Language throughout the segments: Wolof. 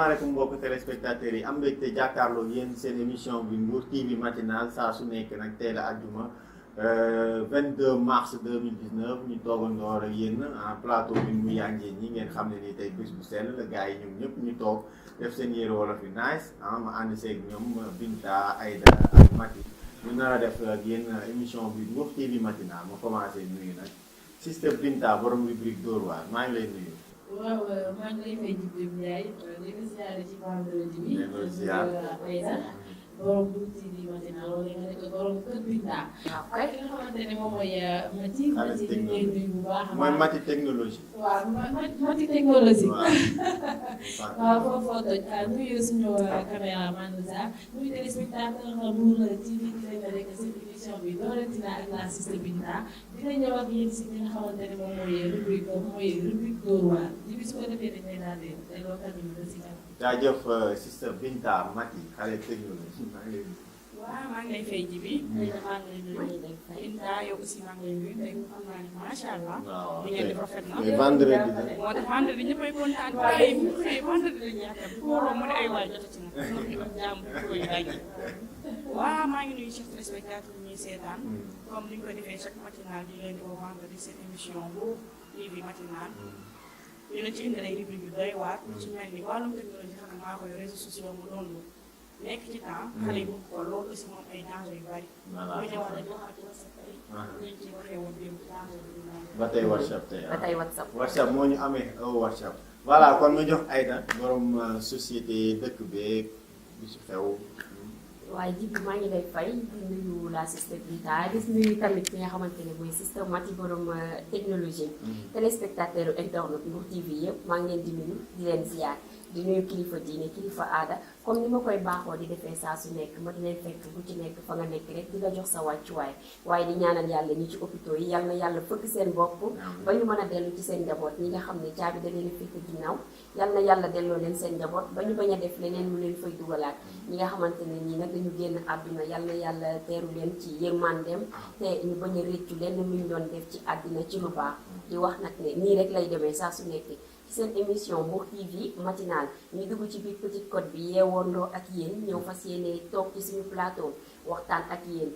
asalaamaaleykum mbokki téléspectateurs yi am mbégte jàkkaarloo yéen seen émission bi Mbour TV matinal saa su nekk nag tey la àjjuma 22 mars 2019 ñu toogandoor ak yéen en plateau bi mu yàngee ñi ngeen xam ne nii tey bés bu sell la gars yi ñoom ñëpp ñu toog def seen yére wolof yi nice ma ànd seeg ñoom Binta Aïda ak Mati ñu nar a def ak yéen émission bi Mbour TV matinal ma commencé nuyu nag Sister Binta borom rubrique Dóor waar maa ngi lay nuyu. waaw maa ngi lay fay Djibril Ndiaye di ko ziare ci vendredi bi. di ko ziare Aïda borom Mbour TV matinal wala nga nekk borom Kër Binta. waaw ki nga xamante ne moom mooy Mati. Mati di ngay nuyu bu baax a baax. mooy Mati technologie. waaw Mati technologie. waaw foofu toj nuyu suñu caméraman Moussa nuyu téléspectateur Mbour TV di leen rek seen émission bi dooratina ak la Sister Binta dina ñëw ak yéen si li nga xamante ne moom mooy rubrique Dóor waar di bi su ko defee dañ lay daal di delloo kàddu gi si kanam. jaajëf Sister Binta Mati xale technologie maa ngi lay nuyu. waaw maa ngi lay fay ji bi. maa ngi lay nuyu Binta yow aussi maa ngi lay nuyu tey xam naa ne macha allah. waaw li ngeen di rafet na. mais vendredi la. moo tax vendredi ñëppay kontaan waaye mu xëy vendredi la ñu yaakaar kóoroo mu ne ay waay jotati na. ndax jàmm ko yu daj. waaw maa ngi nuyu chef téléspectateur ñuy seetaan. comme ni ñu ko defee chaque matinal di leen di woo vendredi seen émission Mbour TV matinal. dina ci indi ay rubrique yu doy waar. ci mel ni wàllum technologie xam ne maa koy réseaux sociaux mu doon lu nekk ci temps. xale yi bëgg ko loolu aussi moom ay danger yu bari. voilà bu ñu waxee waxaat ci WhatsApp tey. ñu ci waxee woon démb danger yu bari. ba tey WhatsApp tey ba tey WhatsApp. WhatsApp moo ñu amee WhatsApp. voilà kon ma jox Aïda borom société dëkk beeg bi ci xew. waaye Djibi maa ngi lay fay di nuyu la Sister Binta di nuyu tamit ki nga xamante ne mooy Sister Mati borom technologie. téléspectateur internet Mbour TV yëpp maa ngi leen di nuyu di leen ziar di nuyu kilifa diine kilifa aada comme ni ma koy baaxoo di defee saa su nekk ma di leen fekk bu ci nekk fa nga nekk rek di la jox sa wàccuwaay waaye di ñaanal yàlla ñi ci hôpitaux yi yal na yàlla fëgg seen bopp ba ñu mën a dellu ci seen njaboot ñi nga xam ne caabi da leen a fekk ginnaaw yal na yàlla delloo leen seen njaboot ba ñu bañ a def leneen lu leen fay dugalaat ñi nga xamante ne ñii nag dañu génn àdduna yal na yàlla teeru leen ci yërmandeem te ñu bañ a réccu lenn lu ñu doon def ci àddina ci lu baax di wax nag ne nii rek lay demee saa su nekk ci seen émission Mbour TV matinal ñu dugg ci biir Petite Côte bi yeewoondoo ak yéen ñëw fas yéene toog ci suñu plateau waxtaan ak yéen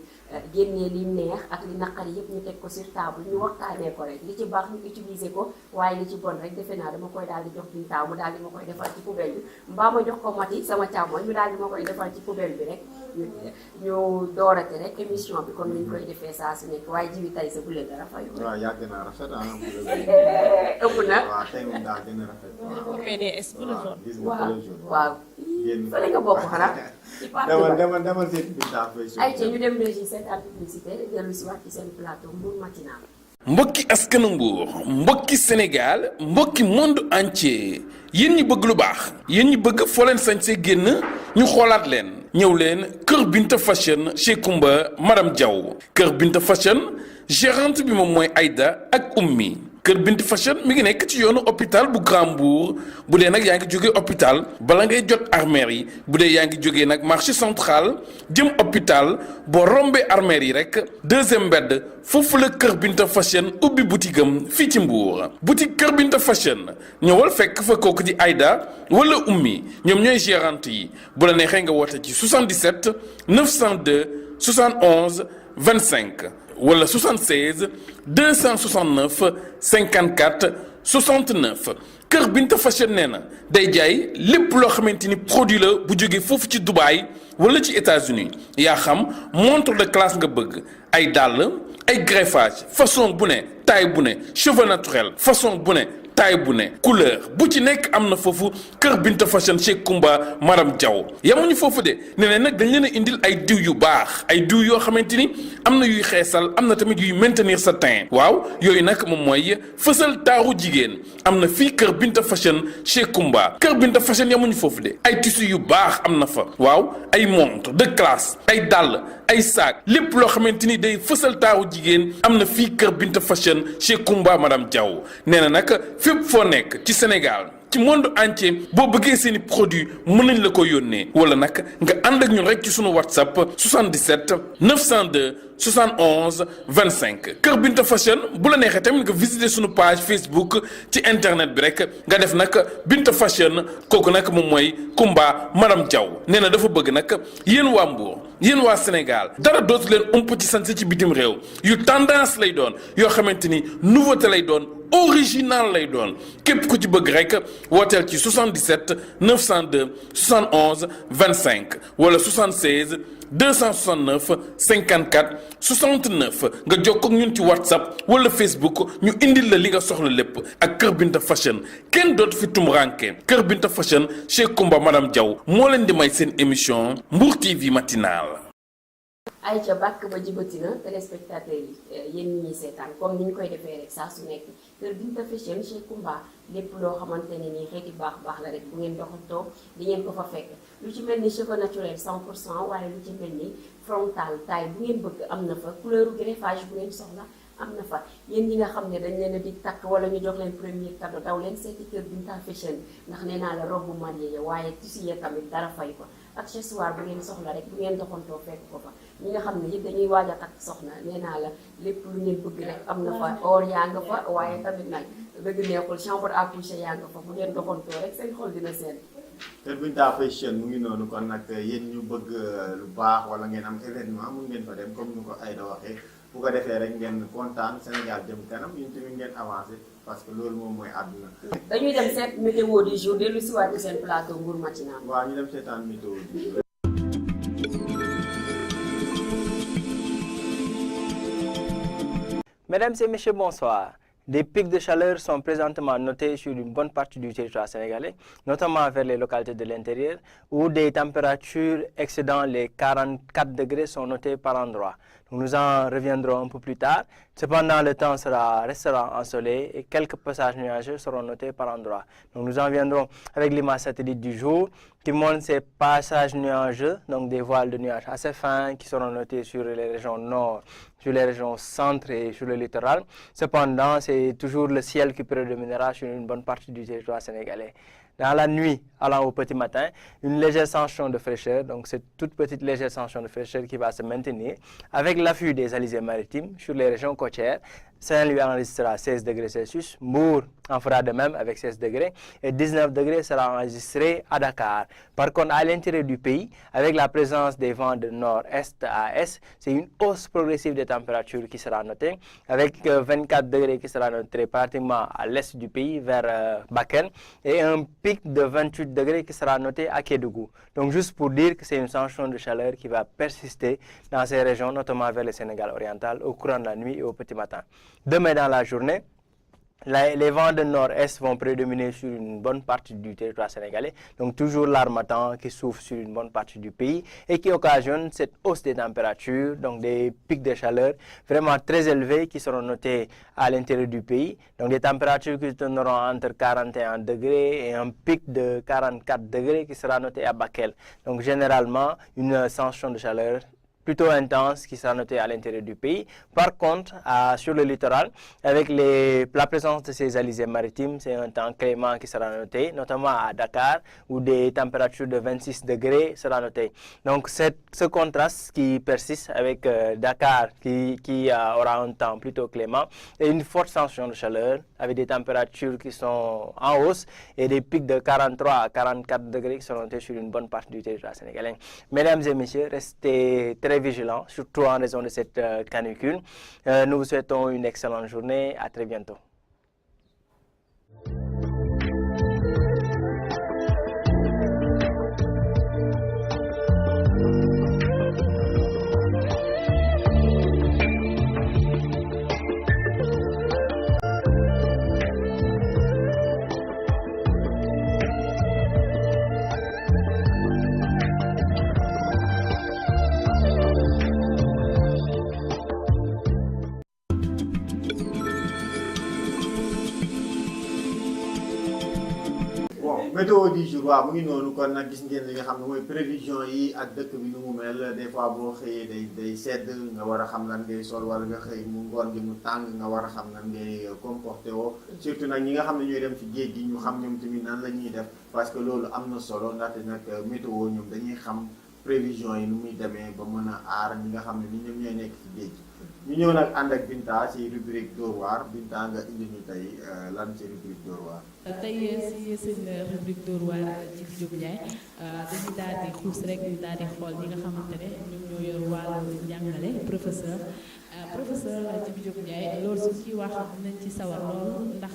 génnee li neex ak li naqari yëpp ñu teg ko sur table ñu waxtaanee ko rek li ci baax ñu utiliser ko waaye li ci bon rek defe naa dama koy daal di jox Binta mu daal di ma koy defal ci poubelle bi mbaa ma jox ko Mati sama càmmoñ ñu daal di ma koy defal ci poubelle bi rek ñu doorate rek émission bi comme ni ñu koy defee saa su nekk waaye jiwi tay sa bule dara fayu waaw yàgg naa rafet ëpp na waaw tey moom daa gën a rafet. PDS bu la waaw zone. gis nga waaw ko jour waaw fële nga bokk xanaa ci parti ba demal seeti Binta Faye ay ci ñu dem régie seetaan publicité dellu si waat ci seen plateau Mbour matinal mbokki askanu Mbour mbokki Sénégal mbokki monde entier yéen ñi bëgg lu baax yéen ñi bëgg foo leen sañse génn ñu xoolaat leen ñëw leen Kër Binta Fashion chez Kumba madame Diaw Kër Binta Fashion gérante bi moom mooy Aïda ak Ummi Kër Binta Fashion mi ngi nekk ci yoonu hôpital bu Grand Mbour bu dee nag yaa ngi jógee hôpital bala ngay jot armères yi bu dee yaa ngi jógee nag marché central jëm hôpital boo rombee armères yi rek deuxième mbedd foofu la Kër Binta Fashion ubbi boutique am fii ci Mbour boutique Kër Binta Fashion ñëwal fekk fa kooku di Aïda wala Ummi ñoom ñooy gérante yi bu la neexee nga woote ci 77 902 71 25 wala 76 269 54 69 Kër Binta Fashion nee na day jaay lépp loo xamante ni produit la bu jógee foofu ci Dubaï wala ci États-Unis yaa xam montre de classe nga bëgg ay dàll ay greffage façon bu ne taille bu ne cheveux naturel façon bu ne taille bu ne couleur bu ci nekk am na foofu Kër Binta Fashion chez Kumba madame Diaw yamuñu foofu de nee na nag dañ leen a indil ay diw yu baax ay diw yoo xamante ni am na yuy xeesal am na tamit yuy maintenir sa teint waaw yooyu nag moom mooy fësal taaru jigéen am na fii Kër Binta Fashion chez Kumba Kër Binta Fashion yamuñu foofu de ay tissus yu baax am na fa waaw ay montre de classe ay dàll ay sac lépp loo xamante ni day fësal taaru jigéen am na fii Kër Binta Fashion chez Kumba madame Diaw nee na nag fépp foo nekk ci Sénégal ci monde entier boo bëggee seeni produit mën nañ la ko yónnee wala nag nga ànd ak ñun rek ci sunu WhatsApp 77 902 71 25 Kër Binta Fashion bu la neexee tamit nga visiter sunu page Facebook ci internet bi rek nga def nag Binta Fashion kooku nag moom mooy Kumba madame Diaw nee na dafa bëgg nag yéen waa Mbour yéen waa Sénégal dara dootu leen ump ci sañse ci bitim réew yu tendance lay doon yoo xamante ni nouveauté lay doon original lay doon képp ku ci bëgg rek wooteel ci 77 902 71 25 wala 76 269 54 69 nga jokkoo ak ñun ci WhatsApp wala Facebook ñu indil la li nga soxla lépp ak Kër Binta Fashion kenn dootu fi tumuranke Kër Binta Fashion chez Kumba madame Diaw moo leen di may seen émission Mbour TV matinale. Aïcha bàkk ba jibati na téléspectateurs yi yéen ñi ñuy seetaan comme ni ñu koy defee rek saa su nekk Kër Binta Fashion chez Kumba lépp loo xamante ne nii xeeti baax la rek bu ngeen doxantoo di ngeen ko fa fekk lu ci mel ni cheveux naturel 100% waaye lu ci mel ni frontal taille bu ngeen bëgg am na fa couleur greffage bu ngeen soxla am na fa yéen ñi nga xam ne dañ leen a di takk wala ñu jox leen premier cadeau daw leen seeti Kër Binta Fashion ndax nee naa la robe mariée waaye tissu ya tamit dara fay ko accessoire bu ngeen soxla rek bu ngeen doxantoo fekk ko fa ñi nga xam ne yëpp dañuy waaj a takk soxna nee naa la lépp lu ngeen bëgg rek am na fa or yaa nga fa waaye tamit nag dëgg neexul chambre à coucher yaa nga fa bu ngeen doxantoo rek seen xol dina seen Kër Binta Fashion mu ngi noonu kon nag yéen ñu bëgg lu baax wala ngeen am événement mun ngeen fa dem comme ni ko Aïda waxee bu ko defee rek ngeen kontaan Sénégal jëm kanam yéen tamit ngeen avancé parce que loolu moom mooy àdduna. dañuy dem seet météo du jour dellu si waat seen plateau Mbour matinal. waaw ñu dem seetaan météo du jour. Mesdames et messieurs, bonsoir. Des pics de chaleur sont présentement notés sur une bonne partie du territoire sénégalais, notamment vers les localités de l'intérieur, où des températures excédant les 44 degrés sont notées par endroits. Nous en reviendrons un peu plus tard. Cependant, le temps restera ensoleillé et quelques passages nuageux seront notés par endroits. Donc, nous en viendrons avec l'image satellite du jour qui montre ces passages nuageux, donc des voiles de nuages assez fins qui seront notés sur les régions nord, sur les régions centre et sur le littoral. Cependant, c'est toujours le ciel qui prédominera sur une bonne partie du territoire sénégalais. Dans la nuit, allant au petit matin, une légère sensation de fraîcheur, donc cette toute petite légère sensation de fraîcheur qui va se maintenir avec l'afflux des alizés maritimes sur les régions côtières. Saint-Louis enregistrera 16 degrés Celsius, Mbour en fera de même avec 16 degrés et 19 degrés sera enregistré à Dakar. Par contre, à l'intérieur du pays, avec la présence des vents de nord-est à est, c'est une hausse progressive des températures qui sera notée, avec 24 degrés qui sera noté pratiquement à l'est du pays vers Bakel et un pic de 28 degrés qui sera noté à Kédougou. Donc juste pour dire que c'est une sensation de chaleur qui va persister dans ces régions, notamment vers le Sénégal oriental, au courant de la nuit et au petit matin. Demain dans la journée, les vents de nord-est vont prédominer sur une bonne partie du territoire sénégalais, donc toujours l'harmattan qui souffle sur une bonne partie du pays et qui occasionne cette hausse des températures, donc des pics de chaleur vraiment très élevés qui seront notés à l'intérieur du pays, donc des températures qui se tourneront entre 41 degrés et un pic de 44 degrés qui sera noté à Bakel. Donc généralement une sensation de chaleur plutôt intense qui sera notée à l'intérieur du pays. Par contre, sur le littoral, avec la présence de ces alizés maritimes, c'est un temps clément qui sera noté, notamment à Dakar, où des températures de 26 degrés sera noté. Donc, ce contraste qui persiste avec Dakar, qui aura un temps plutôt clément, et une forte sensation de chaleur, avec des températures qui sont en hausse, et des pics de 43 à 44 degrés qui seront notés sur une bonne partie du territoire sénégalais. Mesdames et messieurs, restez très vigilants, surtout en raison de cette canicule. Nous vous souhaitons une excellente journée. À très bientôt. météo du jour waaw mu ngi noonu kon nag gis ngeen li nga xam ne mooy prévision yi ak dëkk bi nu mu mel des fois boo xëyee day sedd nga war a xam lan ngay sol wala nga xëy mu ngoon gi mu tàng nga war a xam lan ngay comporté woo surtout nag ñi nga xam ne ñooy dem ci géej gi ñu xam ñoom tamit nan la ñuy def parce que loolu am na solo ndaxte nag météo ñoom dañuy xam prévision yi nu muy demee ba mën a aar ñi nga xam ne ni ñoom ñooy nekk ci géej gi ñu ñëw nag ànd ak Binta ci rubrique Dóor waar Binta nga indi ñu tey lan ci rubrique Dóor waar. tey si seen rubrique Dóor waar ci Diop Ndiaye dañuy daal di xuus rek ñu daal di xool ñi nga xamante ne ñoom ñoo yor wàllu njàngale professeur Djibi Diop Ndiaye loolu su ci wax dinañ ci sawar loolu ndax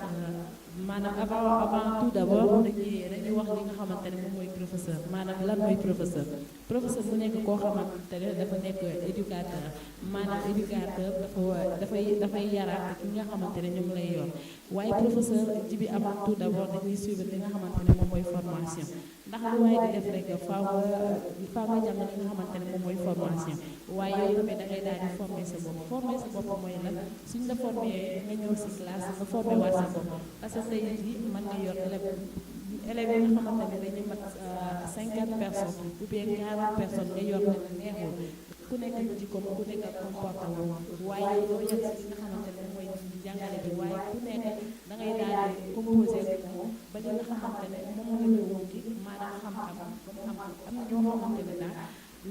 maanaam avant tout d'abord dañuy wax li nga xamante ne moom mooy professeur maanaam lan mooy professeur bu nekk koo xamante ne dafa nekk éducateur maanaam éducateur dafay yaraat ki nga xamante ne ñoom lay yor waaye professeur Djibi avant tout d'abord dañuy suivre li nga xamante ne moom mooy formation ndax lu waaye di def rek faaw nga jàng li nga xamante ne moom mooy formation waaye yow tamit da ngay daal di former sa bopp mooy lan suñ la formé nga ñëw si classe nga formé waat sa bopp parce que tey jii mën nga yor élèves yi nga xamante ne dañuy mat 50 personnes ou bien 40 personnes nga yor ne neexul ku nekk jikkoom ku nekk ak comportement waaye doo yem si li nga xamante ne mooy jàngale bi waaye ku nekk da ngay daal di composé moom ba li nga xamante ne moom la ñu wuti maanaam xam-xam am na ñoo xamante ne daal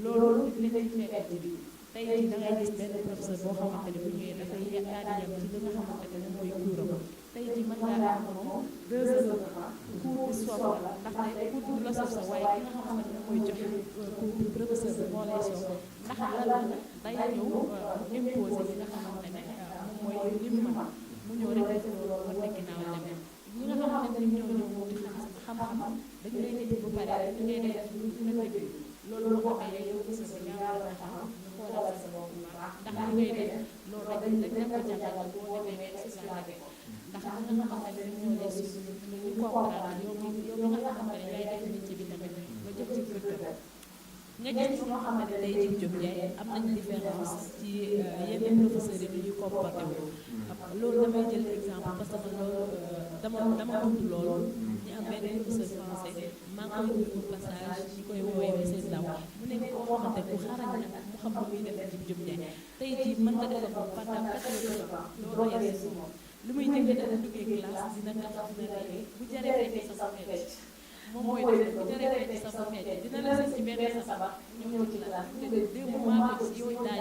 loolu li lay fekk ci tey jii da ngay gis benn professeur boo xamante ne bu ñëwee dafay daal di yem ci li nga xamante ne mooy kuuram tey jii mën ngaa am moom 2 heures cours bi soob la ndaxte cours bi la soob sa waaye ki nga xamante ne mooy joxe cours bi professeur bi moo lay soob ndax lan day ñëw imposé li nga xamante ne moom mooy li mu mën mu ñëw rek def loolu war na ginnaaw dem ñi nga xamante ne ñoo ñëw di xam-xam dañu lay dégg ba pare dañu ngay def lu nga dégg loolu moo amee yow gis nga yaa war a xam xoolal sa bopp ndax li ngay def loolu rek dañ ko jàngal boo demee expliqué ko ndax ñi nga xamante ne ñoo lay suivre ñu comprendre yow nga xamante ne yaay def métier bi tamit nga jox ci gëdd nga gis ñoo xamante ne day Djibi Diop Ndiaye am nañ différence ci yenn professeurs yi ñuy comporté wu loolu damay jël exemple parce que loolu dama dund loolu ñu am benn professeur français maa ngi koy nuyu passage ñi koy woowee monsieur Ndaw mu nekk koo xamante ne ku xarañ na mu xam lu muy def Djibi Diop Ndiaye tey jii mën nga defal ko pendant 4 heures doo yegg si moom lu muy jënd dafa duggee classe dina kaf dina rey bu jaree fekk sa fecc moom mooy def bu jaree fekk sa fecc dina la si ci benn sabar ñëw ci classe te démb maa ko si yow daa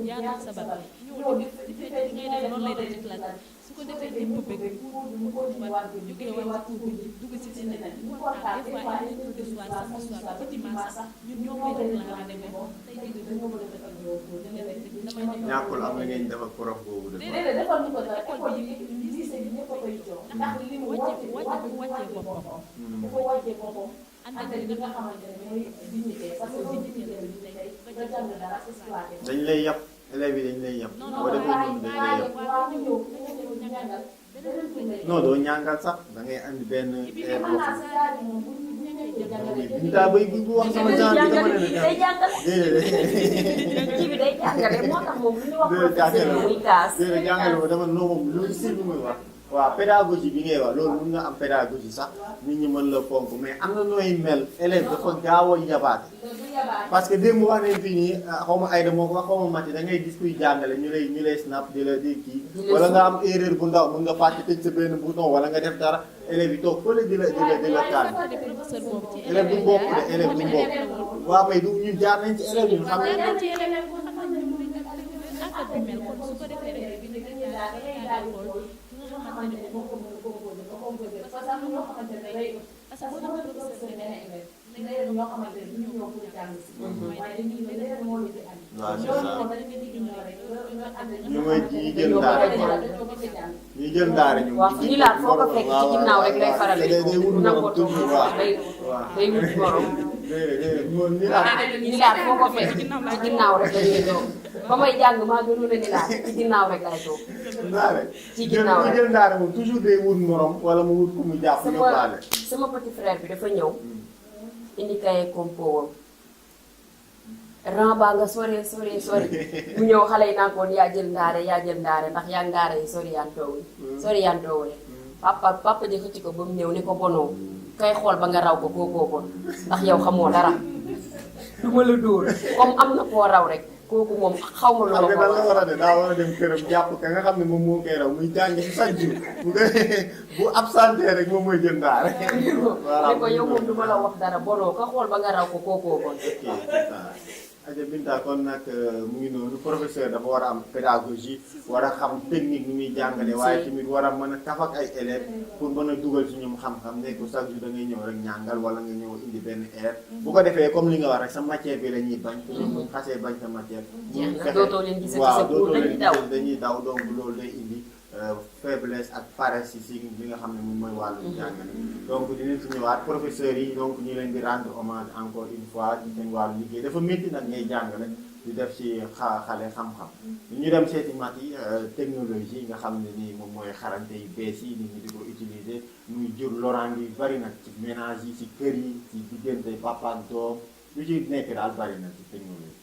yaatal sabar ñëw di fecc ngay def loolu lay def ci classe su ko defee ñëpp bëgg cours bi mu continuer jógee waat ci cours bi dugg si ci neneen ñu kontaan des fois ñu leen de soir sama soir ba ci dimanche sax ñun ñoo koy réclamé demee tey jii dañoo bëgg a defal yow damay def ñàkkul am na ngeen def ak prof boobu de. déedéet defal ñu ko dara école bi lycée bi ñëpp a koy jox ndax li mu wàcce boppam dafa wàcce boppam ànd ak li nga xamante ne mooy dignité parce que dignité la ñu nekk nga jàng dara exploité dañ lay yàpp élèves yi dañ lay yàpp. boo defee noonu dañ lay yàpp. non doo ñàngal sax da ngay andi benn air boo xam ne. Binta bay bu wax sama genre bi dama ne la Djibi day jàngale moo tax moom lu ñu wax professeur bi muy kaas. déedéet jàngale ma dama non moom loolu si lu muy wax. waaw pédagogie bi ngay wax loolu mun nga am pédagogie sax nit ñi mën la fonk mais am na nooy mel élève dafa gaaw a yabaate parce que démb wax nañ fii nii xaw ma Aïda moo ko wax xaw ma Mati da ngay gis kuy jàngale ñu lay snap di la di kii wala nga am erreur bu ndaw mun nga fàtte tëj sa benn bouton wala nga def dara élève yi toog fële di la kaal élève du mbokk de élève du mbokk waaw mais du ñu jaar nañ ci élève yi xam ne ñu mooy ñi jël daara ñi jël daara ñu ñi laat foo ko fekk ci ginnaaw rek lay faral di day wut morom toujours waaw day wut morom ñi laat foo ko fekk ci ginnaaw rek lay toog ba may jàng maa gënoon a ni laat ci ginnaaw rek lay toog ci ginnaaw rek jël daara moom toujours day wut morom wala mu wut ku mu jàpp yóbbaale sama petit frère bi dafa ñëw indi kaye compo wam ran baa nga sore mu ñëw xale yi naan koon yaa jël ndaare ndax yaa ndaare yi sori yantoowul papa ji xëcc ko ba mu ñëw ne ko bonoo kay xool ba nga raw ko kookoo bon ndax yow xamoo dara du ma la dóor comme am na koo raw rek kooku moom xaw ma lu xam ma nga ko lan la war a def daa war a dem këram jàpp ka nga xam ne moom moo koy raw muy jàng ci chaque jour bu absenté rek moom mooy jël ndaa rek. voilà ne ko yow moom du ma la wax dara bonoo ka xool ba nga raw ko kookoo bon. ok c'est ça. Adja Binta kon nag mu ngi noonu professeur dafa war a am pédagogie war a xam technique ni muy jàngale waaye tamit war a mën a kaf ak ay élèves pour mën a dugal ci ñoom xam-xam ne ko chaque jour da ngay ñëw rek ñàngal wala nga ñëw indi benn air bu ko defee comme li nga wax rek sa matière bi la ñuy bañ te ñoom buñ xasee bañ sa matière jeex na dootoo leen gisati sa waaw cours dootoo leen dañuy daw gisati dañuy daw donc loolu day indi faiblesse ak paresse si li nga xam ne moom mooy wàllu jàngale donc dinañ si ñëwaat professeurs yi donc ñu leen di rendre hommage encore une fois ci seen wàllu liggéey dafa métti nag ngay jàngale di def ci xale xam-xam ñu dem seeti mat yi technologie nga xam ne nii moom mooy xarante yu bees yi nit ñi di ko utiliser muy jur loraange yu bari nag ci ménage yi ci kër yi ci diggante papa ak doom lu ci nekk daal bari na ci technologie.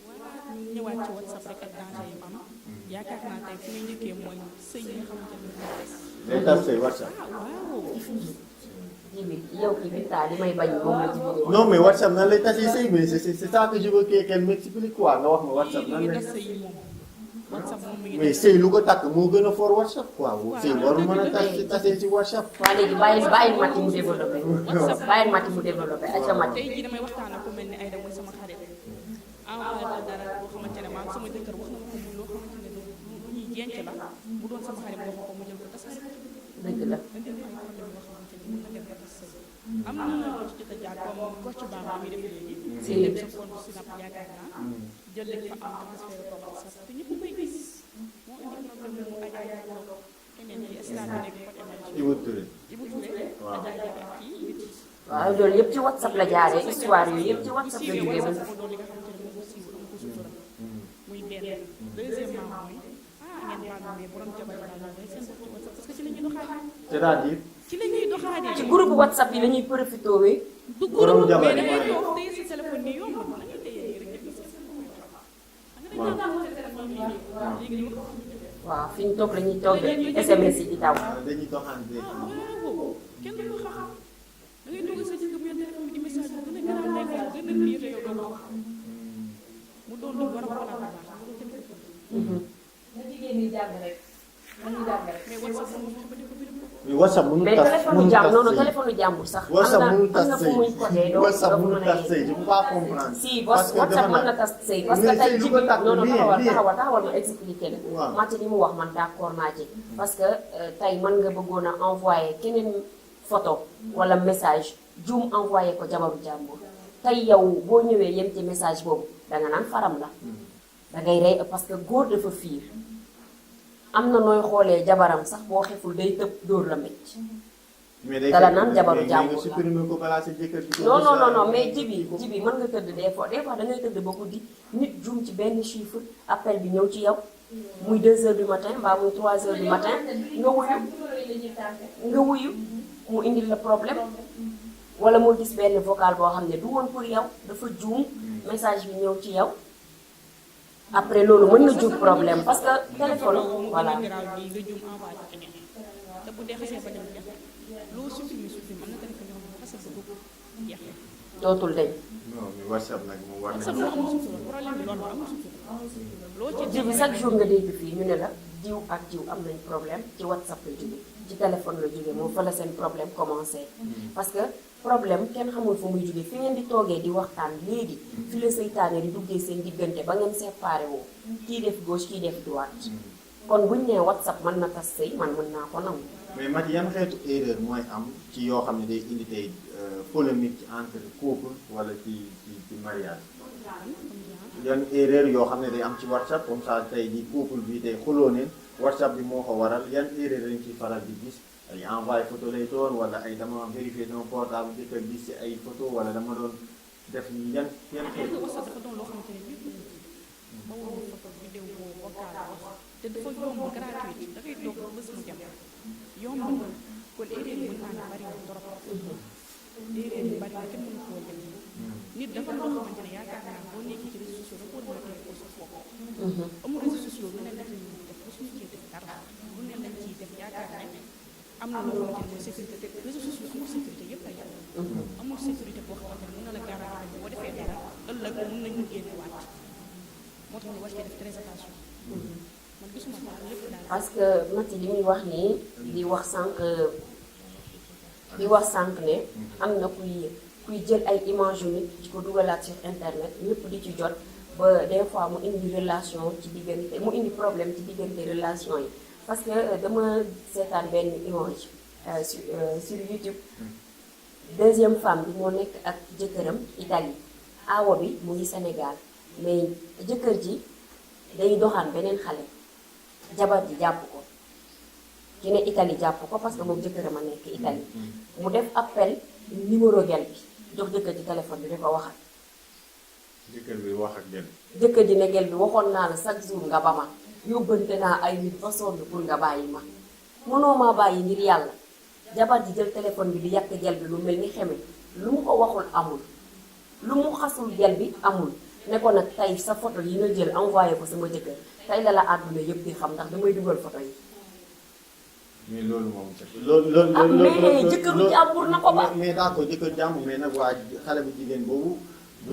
voilà ñu ñëwaat ci WhatsApp rek ak danger yi am yaakaar naa tey fi may njëkkee mooy sëy yi nga xamante ne moo des. day tas say WhatsApp. waaw. jibi yow kii Binta li may bañ moom la jibi non mais WhatsApp nan lay tasee sëy mais c'est ça que je veux que qu'elle m'explique quoi nga wax ma WhatsApp nan lay lay. tas sëy yi moom WhatsApp moom mi ngi mais sëy lu ko takk moo gën a fort WhatsApp quoi sëy warul mën a tasee ci WhatsApp. waa léegi bàyyil Mati mu développé bàyyil Mati mu développé aca Mati tey jii damay waxtaan ak ku mel ni Aïda mooy sama xarit envoyé ko dara boo xamante ne maam sama jëkkër wax na ko muy loo xamante ne lu ñuy jenc la bu doon sama xarit wax ko mu jël ko tas sëy dëgg la indi ay problème yoo xamante ne mën na dem ba tas sëy am na ko ci jot a jaar comme Kocc Barma mi def léegi si dem sa compte Snap yaakaar naa jël leen fa am transfert ko WhatsApp te ñëpp koy gis moo indi problème mu Adja Diallo keneen ci stade bi nekk côté Marie Ibou Touré. Ibou Touré Adja Diallo ak kii Biti waaw loolu yëpp ci WhatsApp la jaaree histoire yooyu yëpp ci WhatsApp la jógee ba WhatsApp moo doon li nga xamante ne moom aussi am ko sutura muy benn deuxièmement mooy ngeen baal ma mais borom jabar yi daal mooy seen bopp ci WhatsApp parce que ci la ñuy doxalee c'est-à-dire. ci la ñuy doxalee ci groupe WhatsApp yi la ñuy profité wee du borom groupe jabar mais yi da ngay mooy- toog téye sa téléphone nii yomb na ngay téye nii rek def sa téléphone xam nga dañ téléphone nii léegi ñu waaw fi ñu toog la ñuy toog SMS yi di daw dañuy doxante. waaw kenn du ko xam da ngay toog sa jëkkër bu yor téléphone bi di message bu gën a garaaw nekk gën a pire te yow doo ko xam mu doon lu war a xoolaat bu baax mu doon téléphone na jigéen ñi jàng rek nañu jàng rek. mais WhatsApp moom xam nga dafa bëri mais WhatsApp mënul mais tas téléphone mënul jàmm tas non non sëy. téléphone jàmbur sax WhatsApp am mënul na tas am na sëy fu muy côté doo WhatsApp doo mënul mën a tas sëy je peux pas comprendre. si parce que WhatsApp dafa mën na tas sëy parce que mais tey sëy lu jibi ko takk non non lii taxawal ma expliqué la Waaw. Mati li mu wax man d'accord naa ci parce que tey mën nga bëggoon a envoyé keneen photo wala message juum envoyé ko jabaru jàmbur tey yow boo ñëwee yem ci message boobu danga naan faram la da ngay rey parce que góor dafa fiir am na nooy xoolee jabaram sax boo xeful day tëb dóor la mbécc mais day dala naan jabaru mais jàmbur nga la. supprimer ko balaa sa jëkkër di ko non non non non gis, mais jibi mën nga tëdd des fois da ngay tëdd ba guddi nit juum ci benn chiffre appel bi ñëw ci yow muy 2 heures du matin mbaa muy 3 heures du matin nga wuyu mu indil la problème wala moo gis benn vocal boo xam ne du woon pour yow dafa juum message bi ñëw ci yow après loolu mën na jur problème parce que téléphone voilà gën a garaaw bii nga juum envoyé ko keneen te bu dee xasee ba dem jeex loo supprimer am na téléphone yoo xam ne xasee ba dugg jeex dootul dañ non mais WhatsApp nag moom war WhatsApp nañu moo amul sutura problème bi loolu moo amul sutura loo ci jibi chaque jour nga dégg fii ñu ne la diw ak diw am nañ problème ci WhatsApp la jóge ci téléphone la jóge moom fa la seen problème commencé parce que problème kenn xamul fu muy jóge fi ngeen di toogee di waxtaan léegi fi la seytaane di duggee seen diggante ba ngeen séparé woo kii def gauche kii def droite kon buñ nee WhatsApp mën na tas sëy man mën naa ko nangu mais Mati yan xeetu erreur mooy am ci yoo xam ne day indi tey polémique ci entre couple wala ci mariage yan erreur yoo xam ne day am ci WhatsApp comme ça tey di couple bi tey xuloo neen WhatsApp bi moo ko waral yan erreur lañ ciy faral di gis ay envoyé photo lay doon wala ay dama vérifier sama portable bi jëkkër gis ci ay photo wala dama doon def yan xeetu WhatsApp dafa doon loo xamante ne ñëpp lañ ci ba woon photo vidéo vocal wax te dafa yomb gratuit da ngay toog bés mu dem yomb na kon erreur yi mën naa ne bari na trop erreur yi bari na kenn mënu koo dem nit dafa loo xamante ne yaakaar naa boo nekkee ci réseaux sociaux dafa war a mën a ko sa bopp amul réseaux sociaux lu ne la ñuy def ba suñu cee def dara lu ne lañ ciy def yaakaar ne am na loo xamante ne mooy sécurité te réseaux sociaux amul sécurité yëpp ay amul sécurité boo xamante ne mën na la garantir boo defee dara ëllëg mën nañu génne waat moo tax ñu war cee def très attention man gisuma daal lépp daal. parce que Mati li muy wax nii di wax sànq ne am na kuy jël ay image yu nit di ko dugalaat sur internet ñëpp di ci jot ba des fois mu indi relation ci diggante mu indi problème ci diggante relation yi parce que dama seetaan benn image sur YouTube deuxième femme bi moo nekk ak jëkkëram Italie aawo bi mu ngi Sénégal mais jëkkër ji day doxaan beneen xale jabar ji jàpp ko ki ne Italie jàpp ko parce que moom jëkkëram a nekk Italie mu def appel numéro gel bi jox jëkkër ji téléphone bi dafa waxal jëkkër bi wax ak gel jëkkër ji ne gel bi waxoon naa la chaque jour nga ba ma yóbbante naa ay nit fa sonn pour nga bàyyi ma mënoo maa bàyyi ngir yàlla jabar ji jël téléphone bi di yàq gel bi lu mel ni xeme lu mu ko waxul amul lu mu xasul gel bi amul ne ko nag tey sa photo yi nga jël envoyé ko sama jëkkër tey la àdduna yëpp di xam ndax damay dugal photo yi. mais loolu moom loolu mais jëkkëru jàmbur na ko ba. mais d'accord jëkkër jàmbur mais nag waa xale bu jigéen boobu.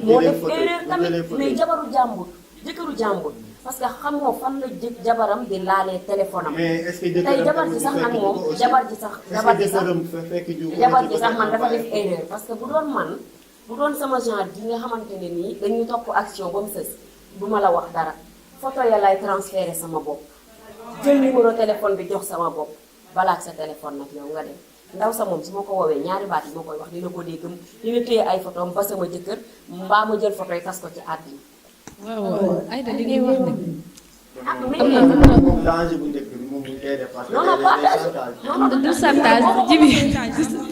moo def erreur tamit mais jabaru jàmbur jëkkëru jàmbur parce que xamoo fan la jabaram di laalee téléphone am. mais est-ce que tey jabar ji sax nag moom jabar ji sax man dafa def erreur parce que bu doon man bu doon sama genre gi nga xamante ne nii dañuy topp action ba mu sës du ma la wax dara photo ya lay transféré sama bopp jël numéro téléphone bi jox sama bopp balaa ak sa téléphone nag yow nga dem ndaw sa moom su ma ko woowee ñaari baat yi ma koy wax dina ko dégg dina téye ay photo am ba sama jëkkër mbaa ma jël photo yi tas ko ci àddina. waaw Aïda li ngay wax nag. danger bu njëkk bi moom ñu koy def parce que non non du chantage jibi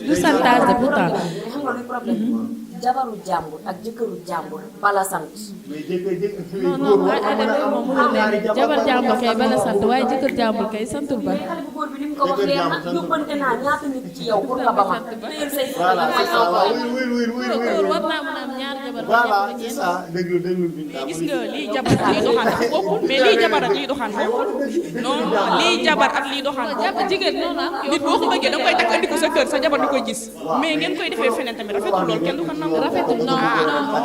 du chantage de pourtant. mais xam nga luy problème jabaru jàmbur ak jëkkëru jàmbur bala sant. mais jëkkër non non Aïda loolu moom mënul nekk jabar jàmbur kay bala sant waaye jëkkër jàmbur kay santul ba. mais xale bu góor bi ni mu ko wax leer na yóbbante naa ñaata nit ci yow pour nga ba ma. téyel say voilà c'est ça waaw góor war naa mën a am ñaar jabar. voilà c'est ça déglu Binta mais gis nga lii jabar ak lii doxaan dafa bokkul mais lii jabar ak lii doxaan bokkul non lii jabar ak lii doxaan bokkul. jigéen noonu am nit boo ko bëggee da nga koy takk andi ko sa kër sa jabar di koy gis mais ngeen koy defee feneen tamit rafetul loolu kenn du ko nangu. rafetul non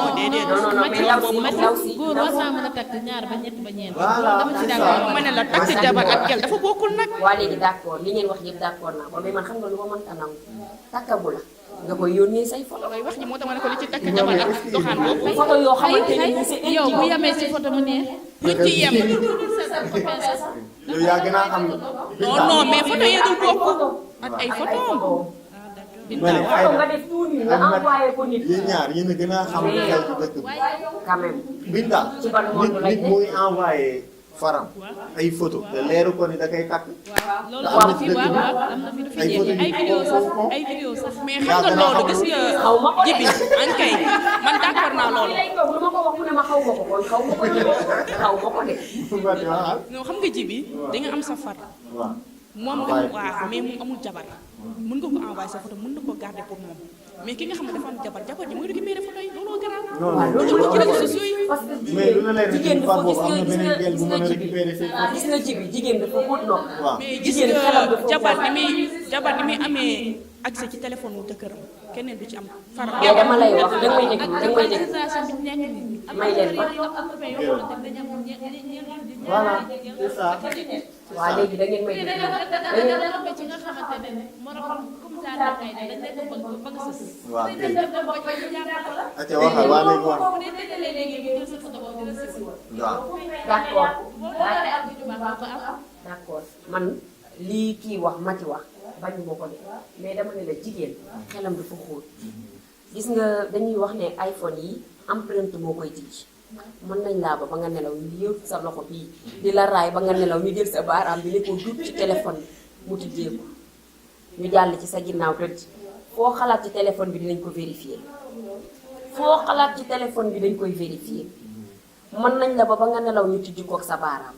non déedéet non non mais yow si yow si góor war naa mën a takk ñaar ba ñett ba ñeent. Voilà, dama ci c'est d'accord. ma ne la takk jabar ak gel dafa bokkul nag. waa léegi d'accord li ngeen wax yëpp d'accord naa ko mais man xam nga lu ma mënta nangu takkagu la nga koy yónnee say photo. ngay wax ji moo tax ma ne ko li ci takk jabar ak doxaan bokkul. photo yoo xamante ne nii c'est yow bu intime. yemee ci photo mu neex. luñ ci yem. yow yaa gën a xam non non mais photo yi du bokk ak ay photo am. ma ne photo nga def tout nu nga envoyé ko nit. yéen ñaar yéen a gën a xam lu xew ci dëkk bi quand même. Binta ci ban monde lay nit muy envoyé faram ay photo te leeru ko ni da koy takk loolu am na fi waaw waaw am na fi du fi ay photo ay vidéo sax ay vidéo sax. mais xam nga loolu gis nga xaw ma ko de. jibi an kay man d'accord naa loolu. lay toog lu ma ko wax mu ne ma xaw ma ko kon xaw ma ko de xaw ma ko de. non xam nga jibi di nga am sa far waaw moom nga waaw mais moom amul jabar mën nga ko envoyé sa photo mën na ko garder pour moom mais ki nga xam ne dafa am jabar ji mooy récupérer photo yi looloo garaaw. waaw loolu ci réseaux sociaux yi. parce que mais lu la leer jigéen ni far dafa boobu am na beneen gel bu mën a gis récupérer seen photo gis nga jibi jigéen dafa wut nopp. waaw mais gis jigéen xelam nga dafa jabar fort. ni muy amee accès ci téléphone wu jëkkëram keneen du ci am. far mais dama lay wax da nga may déglu da nga may déglu. situation bi nekk nii. may leen ba. voilà c'est ça waa léegi da ngeen may déglu da ngeen. ci nga xamante ne morom comme ça da kay dañ leen ko bëgg sës. waaw kay waaw acca waxal waa léegi wax waaw d'accord d'accord man lii kii wax Mati wax bañu ma ko de mais dama ne la jigéen xelam dafa xóot gis nga dañuy wax ne iPhone yi empreinte moo koy tijji mën nañ laa ba nga nelaw ñu yëw sa loxo bii di la raay ba nga nelaw ñu jël sa baaraam bi ne ko dut ci téléphone bi mu tijjeeku ñu jàll ci sa ginnaaw tëdd foo xalaat ci téléphone bi dinañ ko vérifier foo xalaat ci téléphone bi dañ koy vérifier mën nañ la ba nga nelaw ñu tijji kook sa baaraam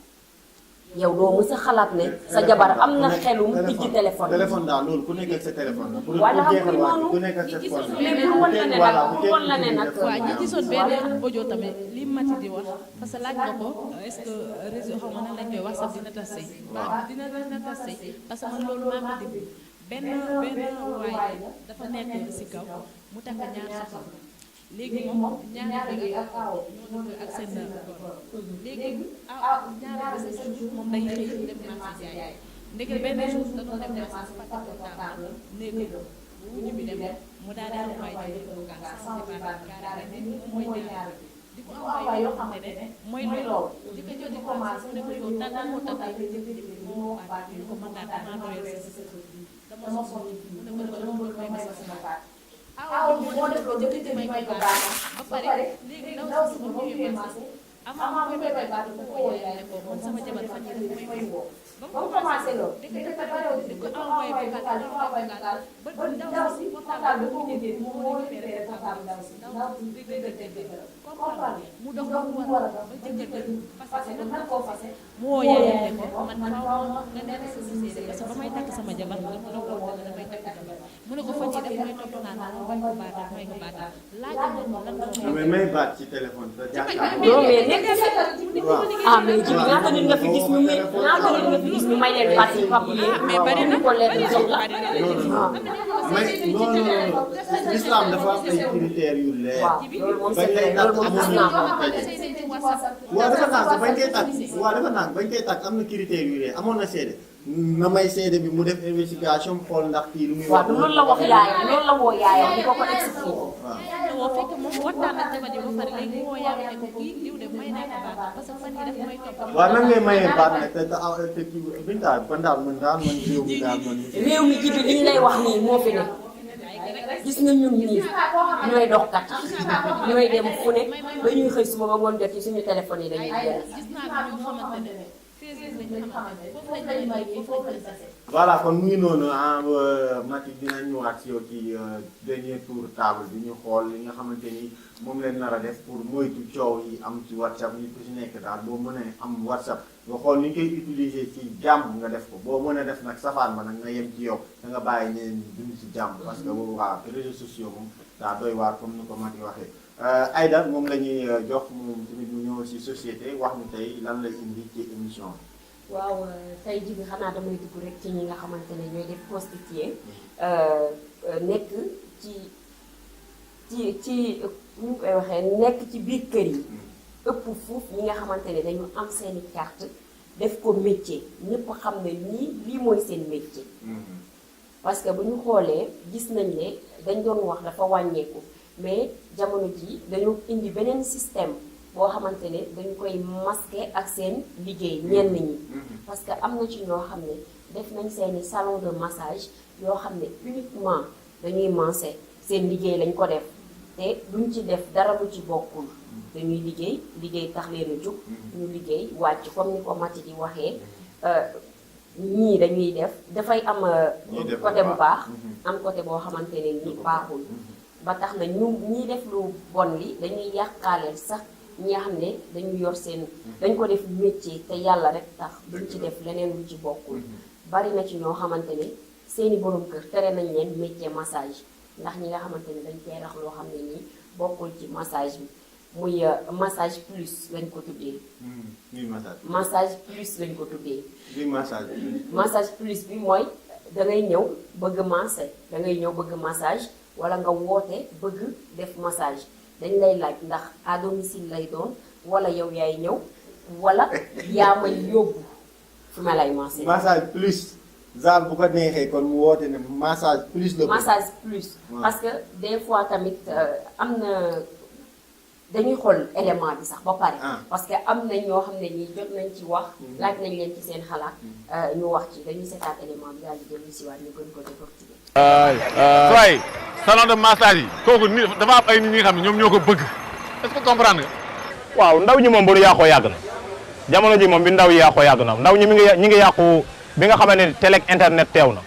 yow doo mës a xalaat ne sa jabar am na xelum tijji téléphone téléphone daal loolu ku nekk ak sa téléphone la pour Voilà, jeexal muy waat noonu. ku nekk ak sa téléphone mais pour wan la ne nag pour wan la ne nag waaw ñi gisoon benn audio tamit li Mati di wax parce que laaj na ko est-ce que réseau xaw ma nan lañ koy wax sax dina tas sëy dina tas sëy parce que man loolu maa ko déglu benn waay dafa nekk si kaw mu takk ñaar soxna léegi moom ñaari bi ak aaw ñoo dëkk ak seen léegi ñaari bi sa jour moom day xëy dem marché jaay ndeke benn jour da doon dem marché fàtte portable néeg bu ñibbi dem mu daal di envoyé ci vocal sans départ carré ne mooy ñaari di ko envoyé yoo xam ne mooy loolu di ko jot di commencé mu ne ko yow tàggat moo tax moo baat ñu ko mën daal damaa doyal sa dama soxla mu ne ko dama bëgg may message sama baat aw bi moo def ko jëkkër may ko baat ba pare léegi ndaw si moom ñëwee marché avant mu koy baat ko ko yaay ko man sama jabar fan yi daf may woo ba mu commencé loolu di ko envoyé vocal ba ndaw si portable bi ko jëndee moo récupéré portable ndaw si comprendre mu dox ba mu war a dox ba jëkkër fase ko nan koo fase mu woo yaayam ne ko man xaw ma nga nekk sa société parce que ba may takk sama jabar damay takk jabar mu ne ko fan ci def may topp naan may ko baataat laajal na ko lan mais may baat ci téléphone te non mais nekk ah mais ji ñaata nit nga fi gis ñu may leen baat yi papier mais bari na ko leen jox la mais non l'islam dafa am ay critères yu leer. waaw loolu moom c'est vrai loolu moom gis naa ko. waaw dafa naan bañ koy tàkk waaw dafa naan bañ koy tàkk am na critères yu leer amoon na seede na may seede bi mu def investigation xool ndax kii lu muy wax. waaw loolu la wax yaayam loolu la woo yaayam di ko ko expliqué. waaw fekk moom waxtaan ak jabar ji ba pare léegi mu woo yaayam ne ko kii diw de may naa ko baat parce que fan yii daf may topp. waaw nan ngay mayee baat nag te kii Binta man daal man réew mi daal man. réew mi ji bi li ñu lay wax nii moo fi ne gis nga ñun ñii ñooy doxkat ñooy dem fu ne ba ñuy xëy suba ba ngoon jot ci suñu téléphone yi dañuy jël. gis naa bi ñu xamante ne voilà kon mu ngi noonu Maty dina ñëwaat si yow ci dernier tour table bi ñu xool li nga xamante ni moom leen nar a def pour moytu coow yi am ci WhatsApp nit ku si nekk daal boo mënee am WhatsApp nga xool ni ñu koy utiliser ci jàmm nga def ko boo mën a def nag safaan ba nag nga yem ci yow da nga bàyyi ñeneen ñi dund si jàmm parce que waaw réseaux sociaux moom daa doy waar comme ni ko Maty waxee. Aïda moom la ñuy jox moom tamit mu ñëw si société wax ni tey lan la indi ci émission bi. waaw tey jii xanaa damay dugg rek ci ñi nga xamante ne ñooy def prostituée nekk ci ñu koy waxee nekk ci biir kër yi ëpp fuuf ñi nga xamante ne dañu am seeni carte def ko métier ñëpp xam ne lii mooy seen métier. parce que bu ñu xoolee gis nañ ne dañ doon wax dafa wàññeeku mais jamono ji dañu indi beneen système boo xamante ne dañu koy masquer ak seen liggéey ñenn ñi parce que am na ci ñoo xam ne def nañ seeni salon de massage yoo xam ne uniquement dañuy masser seen liggéey lañ ko def te duñ ci def dara lu ci bokkul dañuy liggéey tax leen a jóg ñu liggéey wàcc comme ni ko Maty di waxee ñii dañuy def dafay am côté bu baax am côté boo xamante ne nii baaxul ba tax na ñu ñiy def lu bon li dañuy yàqaaleel sax ñi nga xam ne dañu yor seen dañ ko def métier te yàlla rek tax duñ ci def leneen lu ci bokkul bari na ci ñoo xamante ne seeni borom kër tere nañ leen métier massage ndax ñi nga xamante ne dañ koy rax loo xam ne nii bokkul ci massage bi muy massage plus lañ ko tuddee. massage plus lañ ko tuddee. massage plus bi mooy da ngay ñëw bëgg masser da ngay ñëw bëgg massage wala nga woote bëgg def massage dañ lay laaj ndax à domicile lay doon wala yow yaay ñëw wala yaa may yóbbu fi ma lay masser. massage plus. Zal bu ko neexee kon mu woote ne massage plus la. massage plus. parce que des fois tamit am na dañuy xool élément bi sax ba pare. parce que am na ñoo xam ne ñii jot nañ ci wax. laaj nañ leen ci seen xalaat. ñu wax ci dañuy seetaat élément bi daal di jël si waat ñu gën ko décortiquer. waaye salon de massage yi kooku ni dafa am ay nit ñi nga xam ne ñoom ñoo ko bëgg est-ce que comprendre nga. waaw ndaw ñi moom bu nu yàqoo yàgg na jamono ji moom bi ndaw yi yàqoo yàgg na ndaw ñi ñi ngi yàqu. bi nga xamante ne télé internet teew na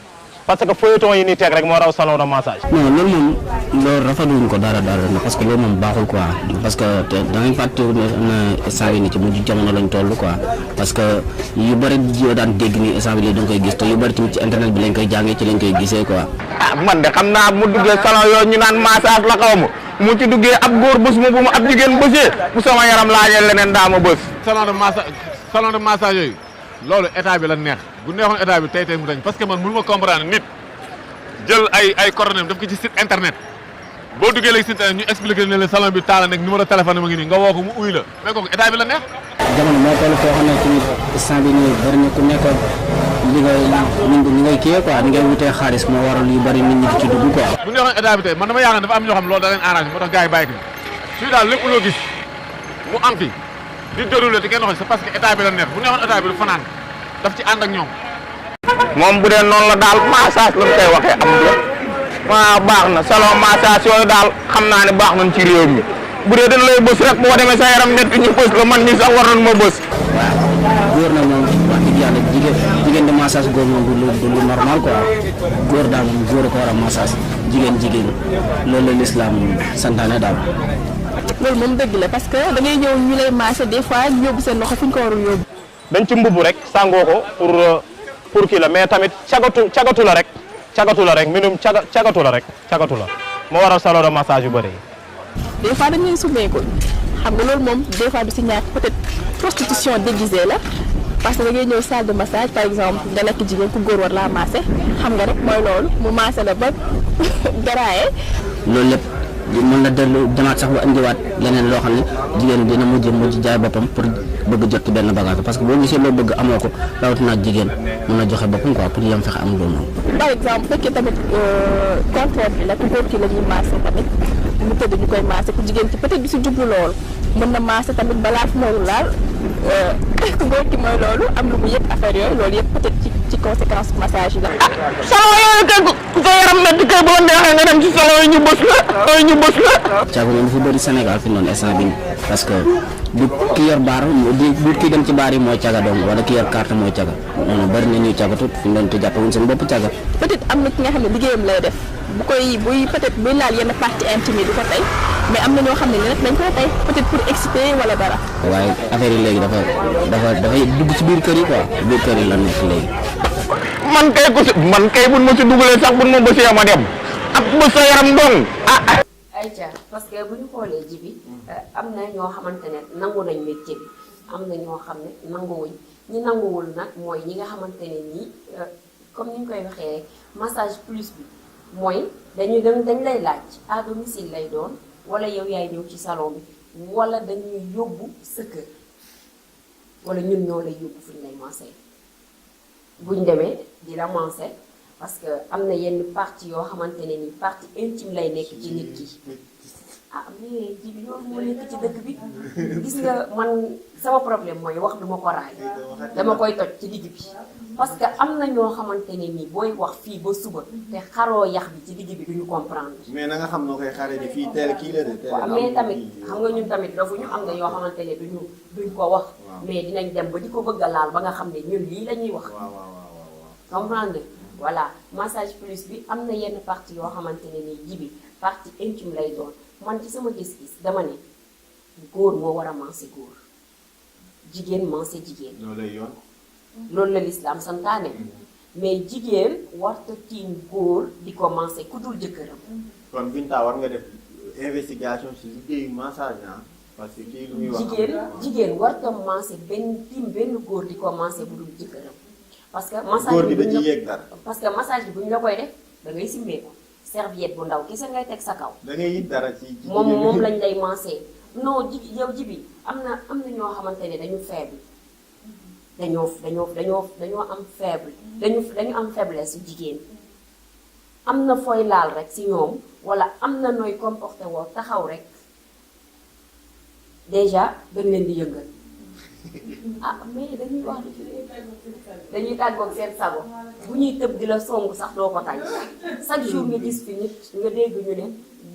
parce que feuilleton yi ni teg rek moo raw salon de massage. non loolu moom loolu rafetluñ ko dara parce que loolu moom baaxul quoi parce que da ngay fàttaliku ne am na instant ni ci mujj jamono lañ toll quoi parce que yu bëri yoo daan dégg ni instant bi da nga koy gis te yu bëri tamit ci internet bi lañ koy jàngee ci lañ koy gisee quoi. ah man de xam naa mu duggee salon yooyu ñu naan massage la xaw ma mu ci duggee ab góor bës ma bu ma ab jigéen bësee bu sama yaram laajee leneen daa ma bës. salon de massage yooyu loolu état bi la neex. bu neexoon état bi tey mu dañ parce que man mënu ma comprendre nit jël ay coordonnées def ko ci site internet boo duggee léegi si internet ñu expliqué ne le salon bi taala nekk numéro téléphone ma ngi nii nga woo ko mu uy la mais kooku état bi la neex. jamono moo toll foo xam ne tamit instant bi nii bëri na ku nekk li ngay kii quoi ni ngay wutee xaalis moo waral yu bëri nit ñi ci dugg quoi. bu ñu waxoon état bi tey man dama yaakaar dafa am ñoo xam loolu da leen arrangé moo tax gars yi bàyyi ko fii daal lépp loo gis mu am fi di déroulé te kenn waxee c'est parce que état bi la neex bu ñu waxoon état bi du fanaan daf ci ànd ak ñoom. moom bu dee noonu la daal massage la mu koy waxee am la waaw baax na salon massage yooyu daal xam naa ne baax nañ ci réew mi bu dee dañ lay bës rek boo demee sa yaram métti ñu bës la man mii sax war nañ ma bës. waaw góor nag moom wax dëgg yàlla jigéen di massage góor moom du lu normal quoi góor daal moom góor a ko war a massage jigéen loolu la l'islam santaane daal. loolu moom dëgg la parce que da ngay ñëw ñu lay massé des fois ñu yóbbu seen loxo fi ñu ko warul yóbbu. dañ ci mbubb rek sàngoo ko pour kii la mais tamit cagatu la rek minum cagatu la moo waral salon de massage yu bëri yi. des fois dañu leen summeeku xam nga loolu moom des fois du si ñàkk peut-être prostitution déguisée la parce que da ngay ñëw salle de massage par exemple nga nekk jigéen ku góor war laa massé xam nga rek mooy loolu mu massé la ba garaaye. loolu lépp mën na demaat sax ba indiwaat leneen loo xam ne jigéen dina mujj jaay boppam pour bëgg jot ci benn bagage parce que boo gisee loo bëgg amoo ko rawatina jigéen mën na joxe boppam quoi pour yem fexe am loolu noonu. par exemple fekkee tamit contraire bi la ku góor ki la ñuy massé tamit mu tëdd ñu koy massé ku jigéen ci peut-être du si jublu loolu mën na massé tamit balaa fi mooy laal ku góor ki mooy loolu am lu mu yëg affaire yooyu loolu yëpp peut-être ci conséquence massage yi la. salon yooyu kay ku sa yaram métti kay boo neexee nga dem ci salon yi ñu bës la. caagu moom dafa bëri Sénégal fi noonu instant bi parce que du ki yor baar du ki dem ci baar yi mooy caga doom wala ki yor carte mooy caga non bëri na ñuy cagatu fi ñu doon te jàppewuñ seen bopp caga. peut-être am na ki nga xam ne liggéeyam lay def buy peut-être buy laal yenn partie intime yi du ko tey mais am na ñoo xam ne nag dañ koy tey peut-être pour exciter wala dara. waaye affaire yi léegi dafay dugg ci biir kër yi quoi biir kër yi la nekk léegi. man kay buñ ma si dugalee sax buñ ma bësee ma dem ak bës sa yaram dong ayca parce que bu ñu xoolee ji bi am na ñoo xamante ne nangu nañ métier bi am na ñoo xam ne nanguwuñ ñi nanguwul nag mooy ñi nga xamante ne nii comme ni ñu koy waxee rek massage plus bi mooy dañ lay laaj à domicile lay doon wala yow yaay ñëw ci salon bi wala dañuy yóbbu sa kër wala ñun ñoo lay yóbbu fu ñu lay massé buñ demee di la massé parce que am na yenn partie yoo xamante ne ni partie intime lay nekk ci nit ki ah mais ji bi loolu moo nekk ci dëkk bi gis nga man sama problème mooy wax duma ko raay dama koy toj ci digg bi parce que am na ñoo xamante ne ni booy wax fii ba suba te xaroo yax bi ci digg bi duñu comprendre. mais na nga xam noo koy xaree ni fii teel kii la de. waaw mais tamit xam nga ñun tamit dafa ñu am na yoo xamante ne duñ ko wax. mais dinañ dem ba di ko bëgg a laal ba nga xam ne ñun lii la ñuy wax. comprendre voilà massage plus bi am na yenn partie yoo xamante ne ni ji bi partie intime lay doon man ci sama gis-gis dama ne góor moo war a massé góor jigéen massé jigéen. loolu la lislaam santaane mais jigéen warta tiim góor di ko massé ku dul jëkkëram. kon Binta war nga def investigation ci liggéeyu massage parce que kii lu muy wax. jigéen warta massé benn góor di ko massé bu dul jëkkëram. parce que massage góor gi da ciy yegg dara. parce que massage bi bu ñu la koy def da ngay simmeeku serviette bu ndaw kese ngay teg sa kaw. da ngay yit dara ci moom lañ lay massé non yow ji bi am na ñoo xamante ne dañu faible dañoo am faible dañu am faiblesse jigéen am na fooy laal rek si ñoom wala am na nooy comporté woo taxaw rek déjà dañ leen di yëngal ah mais dañuy wax dañuy tàggoog seen sago bu ñuy tëb di la song sax doo ko tay chaque jour nga gis fi nit nga dégg ñu ne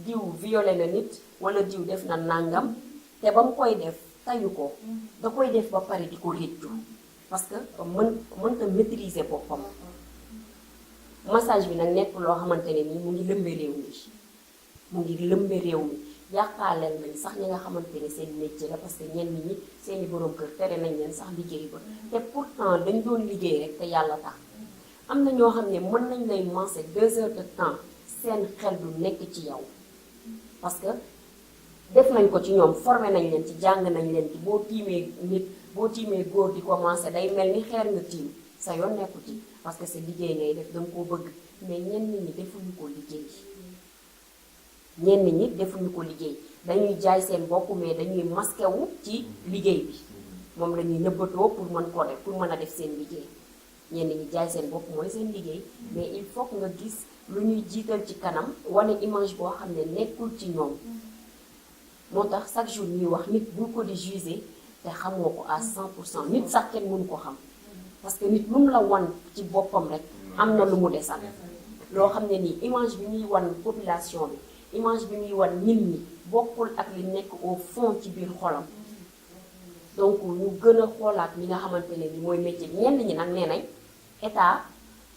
diw violé na nit wala diw def na nàngam te ba mu koy def tayu ko da koy def ba pare di ko réccu parce que mënta maîtriser boppam massage bi nag nekk loo xamante ne nii mu ngi lëmbe réew mi yàqaaleel nañ sax ñi nga xamante ne seen métier la parce que ñenn ñi seeni borom kër tere nañ leen sax liggéey ba te pourtant dañ doon liggéey rek te yàlla tax am na ñoo xam ne mën nañ lay masser 2 heures de temps seen xel du nekk ci yow parce que def nañ ko ci ñoom formé nañ leen ci jàng nañ leen ci boo tiimee góor di commencé day mel ni xeer nga tiim sa yoon nekku ci parce que sa liggéey ngay def danga koo bëgg mais ñenn ñi defuñu ko liggéey ñenn ñi defuñu ko liggéey dañuy jaay seen bopp mais dañuy masqué wu ci liggéey bi moom la ñuy nëbbatoo pour mën koo def pour mën a def seen liggéey ñenn ñi jaay seen bopp mooy seen liggéey mais il faut que nga gis lu ñuy jiital ci kanam wane image boo xam ne nekkul ci ñoom moo tax chaque jour ñuy wax nit bul ko di juger te xamoo ko à 100% nit sax kenn mënu ko xam parce que nit lu mu la wan ci boppam rek am na lu mu desal loo xam ne nii image bi muy wan population bi image bi muy wan nit ñi bokkul ak li nekk au fond ci biir xolam donc ñu gën a xoolaat li nga xamante ne ni mooy métier bi ñenn ñi nag nee nañ état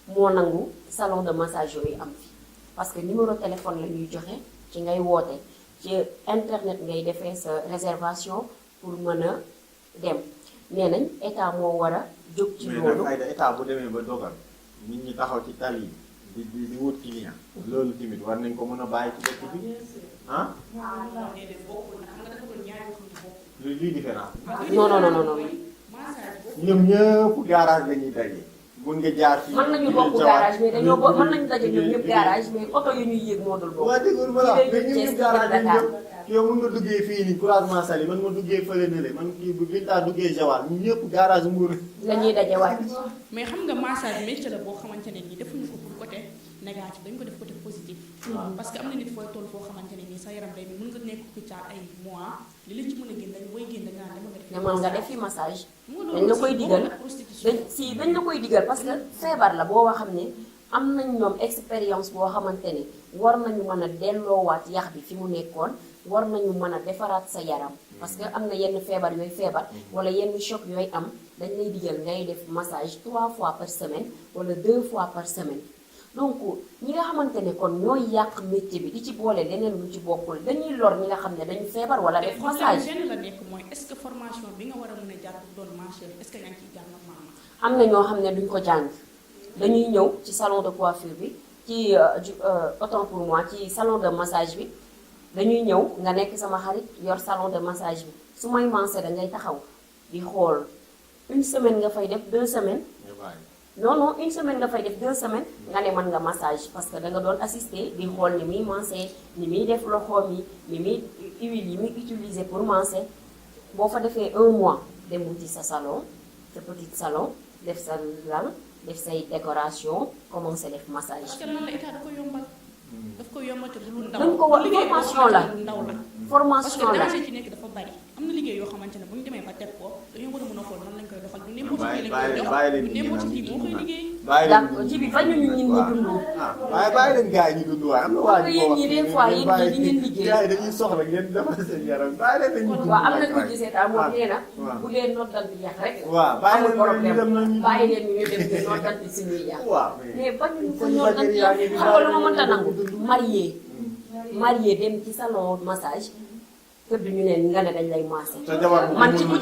moo nangu salon de massage yooyu am fi parce que numéro téléphone la ñuy joxe ci ngay woote ci internet ngay defee sa réservation pour mën a dem nee nañ état moo war a jóg ci loolu. mais nag état bu demee ba dogal nit ñi taxaw ci tali yi di wut client loolu tamit war nañ ko mën a bàyyi ci dëkk bi ah. lii différence. non. ñoom ñëpp garage la ñuy daje. mun nga jaar fii mën nañu bokk garage mais dañoo bokk mën nañu daje ñoom ñëpp garage mais oto yu ñuy yéeg moo dul bokk. waaw dégg nga voilà mais ñun ñëpp garage lañ jëm yow mun nga duggee fii nii croisement Saly man ma duggee fële na le man kii bu Binta duggee Joal ñun ñëpp garage Mbour la ñuy daje waat. mais xam nga massage métier la boo xamante ne nii defuñu ko pour côté négatif dañu ko def côté positif. parce que am na nit fooy toll foo xamante ne nii sa yaram day mën nga nekk ku caar ay mois li la ci mën a génn dañ booy génn da ngaa demal nga def fi massage dañ la koy digal dañ la koy digal parce que feebar la boo xam ne am nañ ñoom expérience boo xamante ne war nañu mën a delloowaat yax bi fi mu nekkoon war nañu mën a defaraat sa yaram parce que am na yenn feebar yooyu feebar wala yenn choc yooyu am dañ lay digal ngay def massage 3 fois par semaine wala 2 fois par semaine donc ñi nga xamante ne kon ñooy yàq métier bi di ci boole leneen lu ci bokkul dañuy lor ñi nga xam ne dañu feebar wala def massage. benn la nekk mooy est-ce que formation bi nga war a mën a jàpp doon marché est-ce que yaa ngi ciy jàng maanaam. am na ñoo xam ne duñ ko jàng dañuy ñëw ci salon de coiffure bi ci autant pour moi ci salon de massage bi dañuy ñëw nga nekk sama xarit yor salon de massage bi su may mancé da ngay taxaw di xool une semaine nga fay def 2 semaines. non une semaine nga fay def 2 semaines nga ne mën nga massage parce que da nga doon assister di xool ni muy mancé ni muy def loxoom yi ni muy huile yi muy utiliser pour mancé boo fa defee 1 mois dem wuti sa salon sa petit salon def sa lal def say décoration commencé def massage. parce que lan la état da ko yombal. daf ko yombal te du lu ndaw. dañ ko war formation la formation la parce que ci nekk dafa bari am na liggéey yoo xamante ne bu ñu demee ba teg ko dañoo war a mën a xool nan lañ koy doxal du n'importe qui lañ koy jox du n'importe qui moo koy liggéey. d'accord ji bi bañu ñu ñun ñu dund. bàyyi leen gars yi ñu dund waaye am na waa ji yéen ñi des fois yéen ñi di ngeen liggéey gars yi dañuy soxla ngeen defal seen yaram bàyyi leen ñu dund. waaw am na ko gisee daal moom nee na bu leen noddal bi yàq rek. waaw bàyyi leen bàyyi leen ñu dem ñu noddal bi suñuy yàq. waaw mais bañu ñu ko noddal bi yàq xam nga lu ma mënta nangu marié dem ci salon massage tëdd ñu ne nga ne dañ lay massé. man ci ku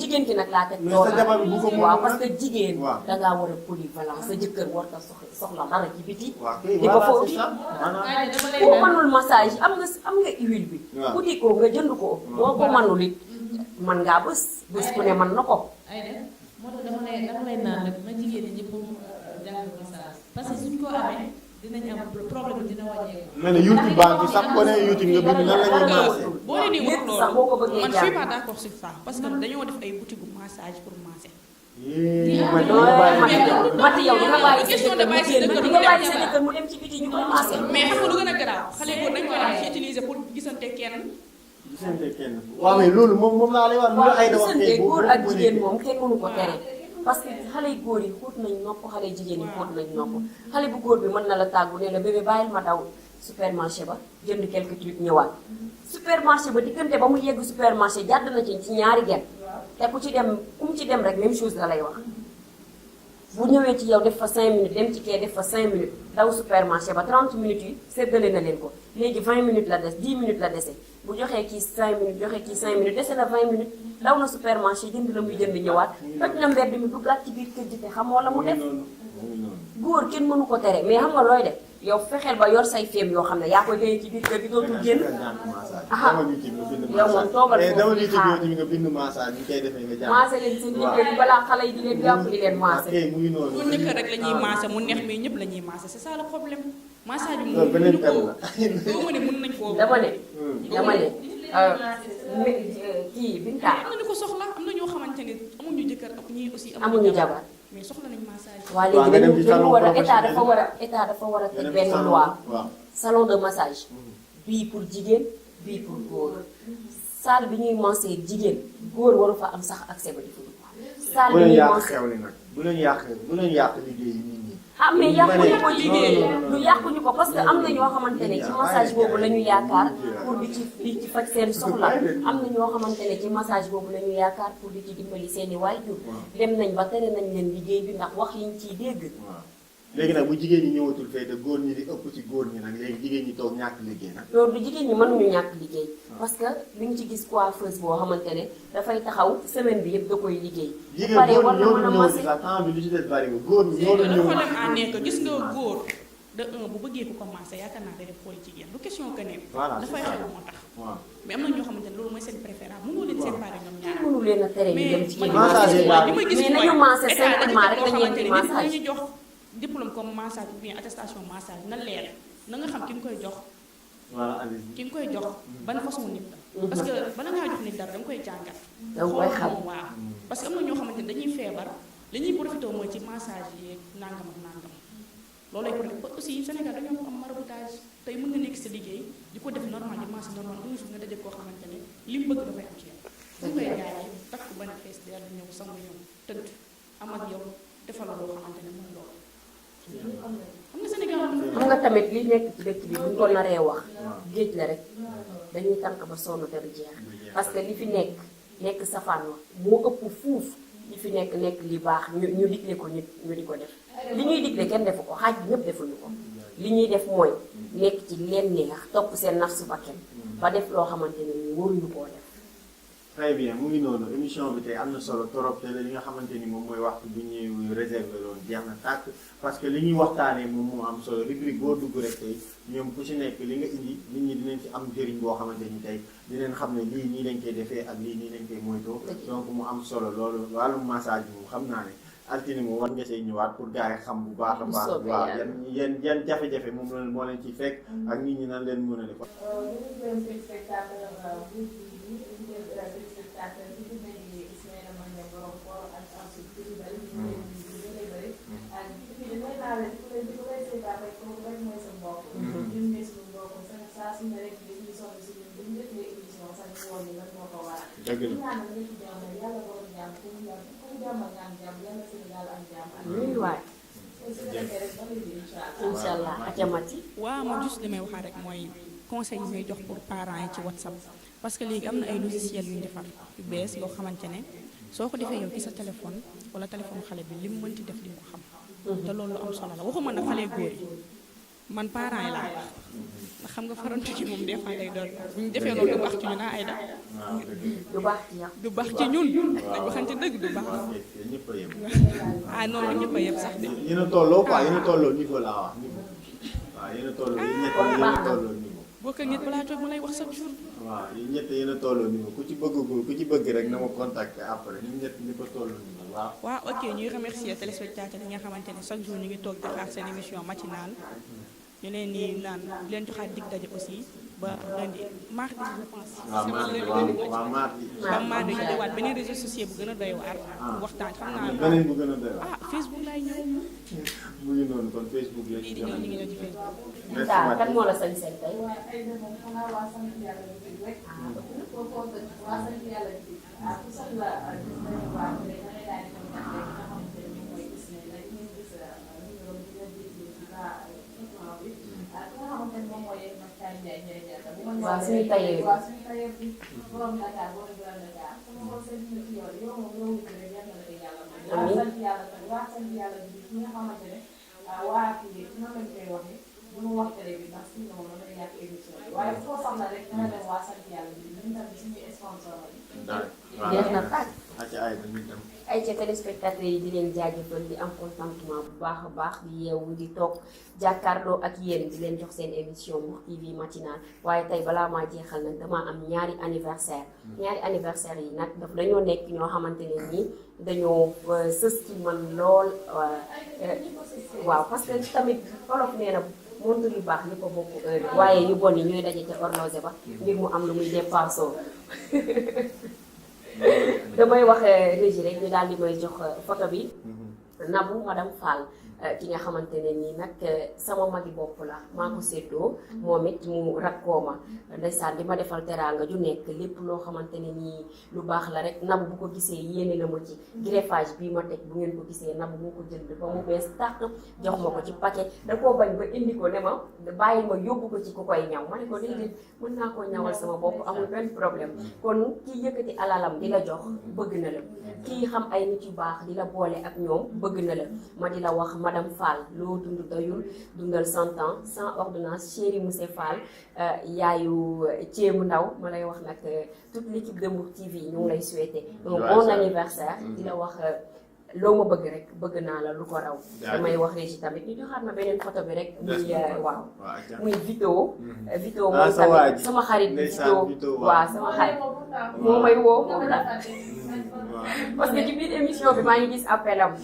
jigéen ki nag laa teg loolu waaw parce que jigéen dangaa war a polyvalent sa jëkkër war ta soxla dara ci biti di ko fa uti ku mënul massage am nga huile bi uti ko nga jënd ko boo ko mënul it mën ngaa bés ku ne mën na ko moo tax dama lay naan rek na jigéen ñi ñëpp jàng massage parce que suñ ko amee dinañ am problème dina wàññeeku. mais ne YouTube baa ngi sax ko ne YouTube nga bind nan la ñuy massé. boo leen di wax sax boo ko loolu bëggee man je jàng suis pas d'accord sur ça parce que dañoo def ay boutique massage pour masser. mati yow dina bàyyi sa jëkkër mu génn di nga bàyyi sa jëkkër mu dem ci biti ñu koy massé. mais xam nga lu gën a garaaw xale góor dañ koy daan utiliser pour gisante kenn. gisante kenn waaw mais loolu moom laa lay wax. lu ay wax gisante góor ak jigéen moom kenn mënu ko tere. parce que xale yu góor yi xóot nañ nopp xale jigéen yi xóot nañ nopp xale bu góor bi mën na la tàggu ne la bébé bàyyil ma daw supermarché ba jënd quelques trucs ñëwaat supermarché ba diggante ba mu yegg supermarché jàdd na ci ñaari gen te ku ci dem rek même chose la lay wax bu ñëwee ci yow def fa 5 minutes dem ci kee def fa 5 minutes daw supermarché ba 30 minutes yi séddale na leen ko léegi 20 minutes la des 10 minutes la dese bu joxee kii 5 minutes joxee kii 5 minutes dese na 20 minutes daw na supermarché jënd la muy jënd ñëwaat toj na mbedd mi duggaat ci biir kër gi te xamoo la mu def góor kenn mënu ko tere mais xam nga looy def yow fexeel ba yor say feem yoo xam ne yaa koy gaye ci biir kër gi dootul génn yow moom toogal dama ñu ci nga bind massage ñu koy defee nga jàng massé leen seen jëkkër yi balaa xale yi di leen jàpp di leen massé mu ngi noonu pour njëkkër rek la ñuy massé mu neex mais ñëpp la ñuy massé c'est ça le problème massage bi loolu beneen thème la. doo ma ne mën nañ koo. dama ne kii Binta. am na ñu ko soxla am na ñoo xamante ne amuñu jëkkër ak ñii aussi amuñu jabar. mais soxla nañ massage. waa léegi dañu war a état dafa war a teg benn loi. salon de massage. bii pour jigéen bii pour góor. salle bi ñuy massé jigéen góor waru fa am sax accès ba di fa dugg. salle bi ñuy massé bu leen yàq liggéey yi nit ñi. ah mais yàquñu ko liggéey lu yàquñu ko parce que am na ñoo xamante ne ci massage boobu la ñu yaakaar pour di ci faj seen soxla am na ñoo xamante ne ci massage boobu la ñu yaakaar pour di ci dimbali seen i waajur dem nañ ba tere nañ leen liggéey bi ndax wax yiñ ciy dégg. léegi nag bu jigéen ñi ñëwatul fee te góor ñi di ëpp ci góor ñi nag léegi jigéen ñi toog ñàkk liggéey nag. loolu du jigéen ñi mënuñu ñàkk liggéey parce que li ñu ci gis coiffeuse boo xamante ne dafay taxaw semaine bi yëpp da koy liggéey. jigéen góor ñi ñoo ñëw sax temps bi lu ci des bari góor ñi ñoo ñëw. dafa dem à nekk gis nga góor de bu bëggee ko commencé yaakaar naa day def xooli jigéen du question que ne. dafay xew moo tax. mais am na ñoo xamante ne loolu mooy seen préférable mënoo leen séparé ñoom ñaar. mënu leen a tere ñu dem ci mais nañu massé simplement rek dañuy indi massage. ñu jox diplôme comme massage ou bien attestation massage na leer na nga xam ki nga koy jox. ki nga koy jox ban façon nit la. parce que bala ngaa jox nit dara da nga koy jàngat. da nga koy xam waaw parce que am na ñoo xamante ne dañuy feebar li ñuy profité mooy ci massage yi nangam ak nangam loolu lay profité aussi Sénégal dañoo am maraboutage tey mën nga nekk sa liggéey di ko def normal di massage normal un jour nga daje koo xamante ne li mu bëgg dafay am ci yow. su koy jaayee takk ban fees dell ñëw sangu ñëw tëdd am ak yow defal la loo xamante ne mën loolu. xam nga tamit li nekk ci dëkk bi buñ ko naree wax géej la rek dañuy tànk ba sonn te du jeex parce que li fi nekk safaan wa moo ëpp fuuf li fi nekk li baax ñu digle ko ñu di ko def li ñuy digle kenn defu ko xaaj bi ñëpp defuñu ko li ñuy def mooy nekk ci leen neex topp seen nafsu bakken ba def loo xamante ne ñu waruñu koo def. très bien mu ngi noonu émission bi tey am na solo trop te li nga xamante ni moom mooy waxtu bi ñuy réservé loolu jeex na tàkk parce que li ñuy waxtaanee moom moo am solo rubrique boo dugg rek tey ñoom ku ci nekk li nga indi nit ñi dinañ ci am njëriñ boo xamante ni tey dinañ xam ne lii nii lañ koy defee ak lii nii lañ koy moytoo donc mu am solo loolu wàllum massage bi moom xam naa ne altine moom war nga see ñëwaat pour gars yi xam bu baax a baax waaw yan jafe-jafe moom moo leen ci fekk ak nit ñi nan leen mën a def inshallah acamati waaw man juste li may waxaat rek mooy conseil yi may jox pour parents yi ci WhatsApp parce que léegi am na ay logiciels yu ñu defar yu bees yoo xamante ne soo ko defee yow ci sa téléphone wala téléphone xale bi li mu mënti def di nga ko xam te loolu lu am solo la waxuma nag xale góor yi man parents yi laa wax ndax xam nga farantu ci moom des fois day doon bu ñu defee loolu du baax ci ñun ay da du baax ci yow du baax ci ñun dañ waxante dëgg du baax ah non ñun ñëpp a yem sax de yéen a tolloo quoi yéen a tolloo niveau laa wax niveau waaw yéen a tolloo yéen a tolloo niveau boo ko nit balaa toog ma lay wax chaque jour waaw yéen ñett yéen a tolloo niveau ku ci bëgg rek na ma contacter après ñun ñett ñëpp a tolloo niveau waaw waaw ok ñuy remercier téléspectateurs yi nga xamante ne chaque jour ñu ngi toog di xaar seen émission matinale ñu leen ni naan leen joxaat dig daje aussi ba lundi mardi je pense. waaw mardi ba mardi ñu dewaat beneen réseau social bu gën a doy waar. waxtaan xam naa beneen bu gën a doy waar. ah Facebook laay ñëw. mu ngi noonu kon Facebook la lii di ñëw ñu ngi ñëw ci Facebook. merci kan moo la sañ seen tey. waaw suñu tayee bi jeex na tàkk ay ca téléspectateurs yi di leen jaajëfal di am contentement bu baax a baax di yeewu di toog jàkkaarloo ak yéen di leen jox seen émission Mbour TV matinale waaye tey balaa maa jeexal nag damaa am ñaari anniversaire yi nag daf dañoo nekk ñoo xamante ne nii dañoo sës ci man lool waaw parce que tamit olof nee na montre yu baax ñëpp a bokk heure waaye yu bon yi ñooy daje ca horloger ba ngir mu am lu muy dépassé damay wax régie rek ñu daal di may jox photo bi Nabou madame Fall ki nga xamante ne nii nag sama magi bopp la maa ko séddoo moom it mu rakkoo ma ndeysaan di ma defal teraanga ju nekk lépp loo xamante ne nii lu baax la rek Nabou bu ko gisee yéene na ma ci greffage bii ma teg bu ngeen ko gisee Nabou moo ko jënd ba mu bees tàq jox ma ko ci paquet da koo bañ ba indi ko ne ma bàyyi ma yóbbu ko ci ku koy ñaw ma ne ko déedéet mën naa koo ñawal sama bopp amul benn problème kon kii yëkkati alalam di la jox bëgg na la kii xam ay nit yu baax di la boole ak ñoom bëgg na la ma di la wax madame Fall loo dund doyul dundal 100 ans sans ordonnance chéri monsieur Fall yaayu Thiému Ndaw ma lay wax nag toute l'équipe de Mbour TV ñu ngi lay souhaiter un bon anniversaire di la wax loo ma bëgg rek bëgg naa la lu ko raw damay wax régi tamit ñu joxaat ma beneen photo bi rek muy waaw muy Vito Vito moom tamit sama xarit Vito waaw sama xarit moo may woo moom la parce que ci biir émission bi maa ngi gis appelam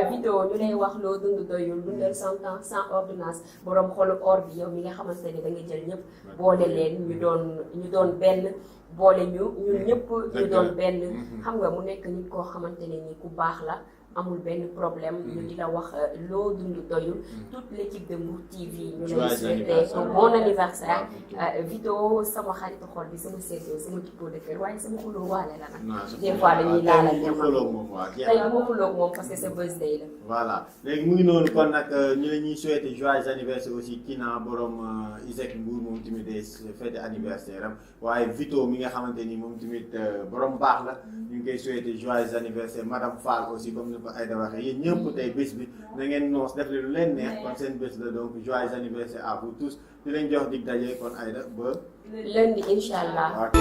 Vito ñu lay wax loo dund doyul dundal 100 ans sans ordonnance borom xolu or bi yow mi nga xamante ne da nga jël ñëpp boole leen ñu doon benn boole ñun ñëpp ñu doon benn xam nga mu nekk nit koo xamante ne ni ku baax la amul benn problème ñu di la wax loo dund doyul toute l'équipe de Mbour TV ñu lay souhaiter un bon anniversaire Vito sama xaritu xol bi sama seetoo sama jikkoo de kër waaye sama xuloo waale la nag des fois dañuy laalal jamono tey bu ma xuloog moom parce que sa birthday la voilà léegi mu ngi noonu kon nag ñu la ñuy souhaiter joyeux anniversaire aussi kii naa borom Isaac Mbour moom tamit day fête anniversaire am waaye Vito mi nga xamante ni moom tamit borom baax la ñu ngi koy souhaiter joyeux anniversaire madame Fall aussi comme ko Aïda waxee yéen ñëpp tey bés bi na ngeen noos def lu leen neex kon seen bés la donc joyeux anniversaire à vous tous di leen jox dig daje kon Aïda ba lundi incha allah.